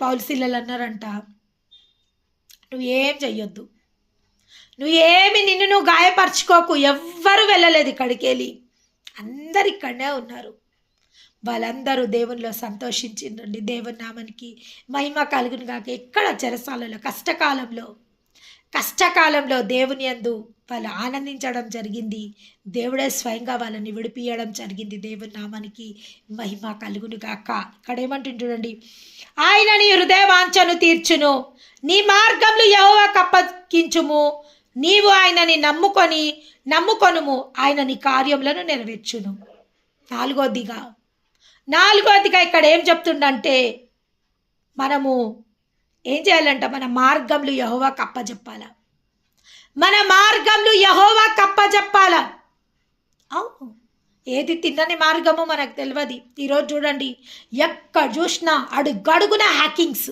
పౌలుశీలలు అన్నారంట, నువ్వేం చెయ్యొద్దు, నిన్ను నువ్వు గాయపరచుకోకు. ఎవ్వరు వెళ్ళలేదు ఇక్కడికి వెళ్ళి, అందరు ఇక్కడనే ఉన్నారు. వాళ్ళందరూ దేవునిలో సంతోషించిండ్రండి. దేవుని నామానికి మహిమ కలుగును గాక. ఎక్కడ చెరసాలలో కష్టకాలంలో దేవుని యందు వాళ్ళు ఆనందించడం జరిగింది. దేవుడే స్వయంగా వాళ్ళని విడిపియడం జరిగింది. దేవుని నామానికి మహిమ కలుగును గాక. ఇక్కడ ఏమంటుంటాడండి, ఆయన నీ హృదయ వాంఛను తీర్చును, నీ మార్గంలో యెహోవాకు అప్పగించుము, నీవు ఆయనని నమ్ముకొనుము, ఆయన నీ కార్యములను నెరవేర్చును. నాలుగోదిగా ఇక్కడ ఏం చెప్తుండంటే, మనము ఏం చేయాలంట, మన మార్గంలో యెహోవాకు అప్పజెప్పాల. అవును, ఏది తిన్నని మార్గము మనకు తెలియదు. ఈరోజు చూడండి, ఎక్కడ చూసినా అడుగడుగున హ్యాకింగ్స్,